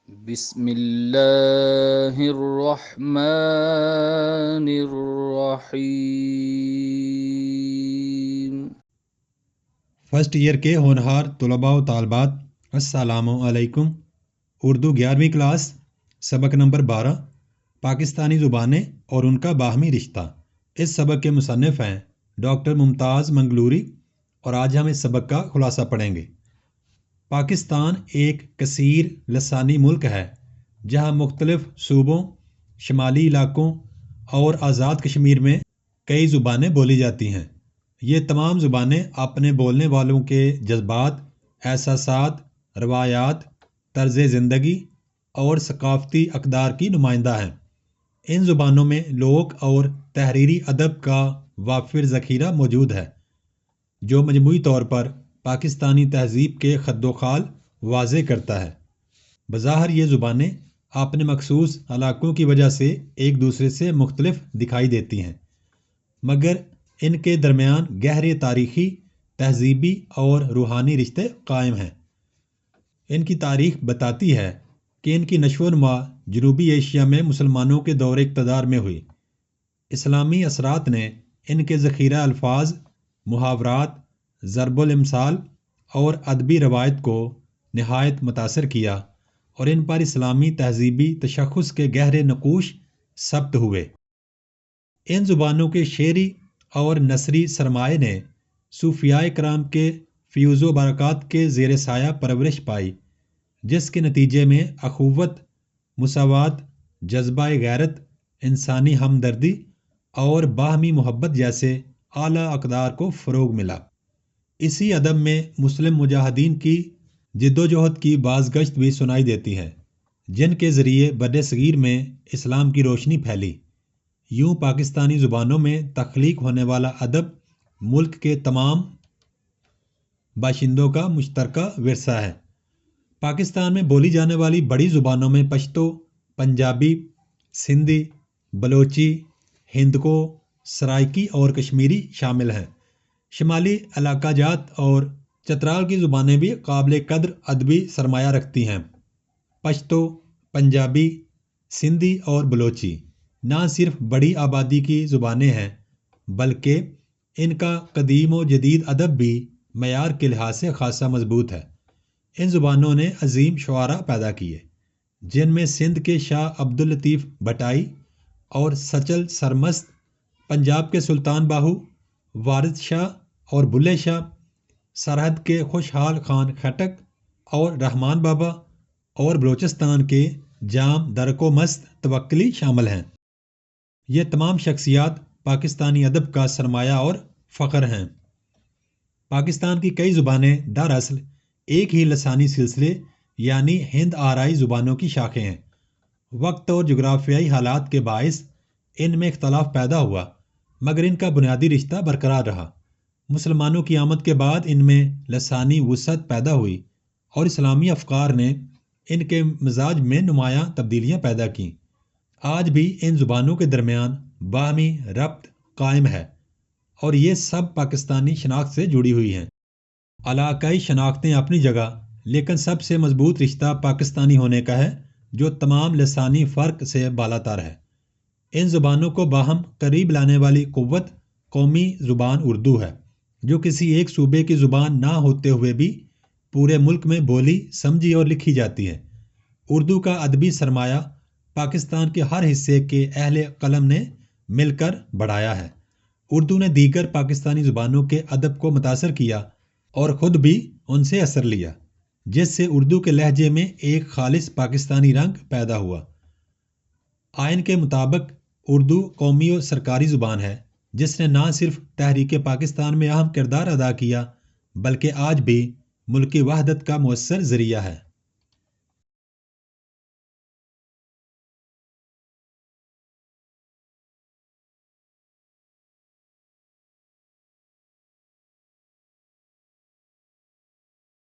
بسم اللہ الرحمن الرحیم۔ فرسٹ ایئر کے ہونہار طلباء و طالبات، السلام علیکم۔ اردو 11ویں کلاس، سبق نمبر 12، پاکستانی زبانیں اور ان کا باہمی رشتہ۔ اس سبق کے مصنف ہیں ڈاکٹر ممتاز منگلوری، اور آج ہم اس سبق کا خلاصہ پڑھیں گے۔ پاکستان ایک کثیر لسانی ملک ہے جہاں مختلف صوبوں، شمالی علاقوں اور آزاد کشمیر میں کئی زبانیں بولی جاتی ہیں۔ یہ تمام زبانیں اپنے بولنے والوں کے جذبات، احساسات، روایات، طرز زندگی اور ثقافتی اقدار کی نمائندہ ہیں۔ ان زبانوں میں لوک اور تحریری ادب کا وافر ذخیرہ موجود ہے جو مجموعی طور پر پاکستانی تہذیب کے خد و خال واضح کرتا ہے۔ بظاہر یہ زبانیں اپنے مخصوص علاقوں کی وجہ سے ایک دوسرے سے مختلف دکھائی دیتی ہیں، مگر ان کے درمیان گہرے تاریخی، تہذیبی اور روحانی رشتے قائم ہیں۔ ان کی تاریخ بتاتی ہے کہ ان کی نشو و نما جنوبی ایشیا میں مسلمانوں کے دور اقتدار میں ہوئی۔ اسلامی اثرات نے ان کے ذخیرہ الفاظ، محاورات، ضرب الامثال اور ادبی روایت کو نہایت متاثر کیا، اور ان پر اسلامی تہذیبی تشخص کے گہرے نقوش ثبت ہوئے۔ ان زبانوں کے شعری اور نثری سرمایے نے صوفیاء کرام کے فیوز و برکات کے زیر سایہ پرورش پائی، جس کے نتیجے میں اخوت، مساوات، جذبہ غیرت، انسانی ہمدردی اور باہمی محبت جیسے اعلیٰ اقدار کو فروغ ملا۔ اسی ادب میں مسلم مجاہدین کی جد و جہد کی بازگشت بھی سنائی دیتی ہے، جن کے ذریعے بر صغیر میں اسلام کی روشنی پھیلی۔ یوں پاکستانی زبانوں میں تخلیق ہونے والا ادب ملک کے تمام باشندوں کا مشترکہ ورثہ ہے۔ پاکستان میں بولی جانے والی بڑی زبانوں میں پشتو، پنجابی، سندھی، بلوچی، ہندکو، سرائکی اور کشمیری شامل ہیں۔ شمالی علاقہ جات اور چترال کی زبانیں بھی قابل قدر ادبی سرمایہ رکھتی ہیں۔ پشتو، پنجابی، سندھی اور بلوچی نہ صرف بڑی آبادی کی زبانیں ہیں، بلکہ ان کا قدیم و جدید ادب بھی معیار کے لحاظ سے خاصا مضبوط ہے۔ ان زبانوں نے عظیم شعراء پیدا کیے، جن میں سندھ کے شاہ عبداللطیف بھٹائی اور سچل سرمست، پنجاب کے سلطان باہو، وارث شاہ اور بلے شاہ، سرحد کے خوشحال خان خٹک اور رحمان بابا، اور بلوچستان کے جام درک و مست توکلی شامل ہیں۔ یہ تمام شخصیات پاکستانی ادب کا سرمایہ اور فخر ہیں۔ پاکستان کی کئی زبانیں دراصل ایک ہی لسانی سلسلے یعنی ہند آرائی زبانوں کی شاخیں ہیں۔ وقت اور جغرافیائی حالات کے باعث ان میں اختلاف پیدا ہوا، مگر ان کا بنیادی رشتہ برقرار رہا۔ مسلمانوں کی آمد کے بعد ان میں لسانی وسعت پیدا ہوئی، اور اسلامی افکار نے ان کے مزاج میں نمایاں تبدیلیاں پیدا کیں۔ آج بھی ان زبانوں کے درمیان باہمی ربط قائم ہے، اور یہ سب پاکستانی شناخت سے جڑی ہوئی ہیں۔ علاقائی شناختیں اپنی جگہ، لیکن سب سے مضبوط رشتہ پاکستانی ہونے کا ہے، جو تمام لسانی فرق سے بالاتر ہے۔ ان زبانوں کو باہم قریب لانے والی قوت قومی زبان اردو ہے، جو کسی ایک صوبے کی زبان نہ ہوتے ہوئے بھی پورے ملک میں بولی، سمجھی اور لکھی جاتی ہے۔ اردو کا ادبی سرمایہ پاکستان کے ہر حصے کے اہل قلم نے مل کر بڑھایا ہے۔ اردو نے دیگر پاکستانی زبانوں کے ادب کو متاثر کیا اور خود بھی ان سے اثر لیا، جس سے اردو کے لہجے میں ایک خالص پاکستانی رنگ پیدا ہوا۔ آئین کے مطابق اردو قومی و سرکاری زبان ہے، جس نے نہ صرف تحریک پاکستان میں اہم کردار ادا کیا، بلکہ آج بھی ملکی وحدت کا مؤثر ذریعہ ہے۔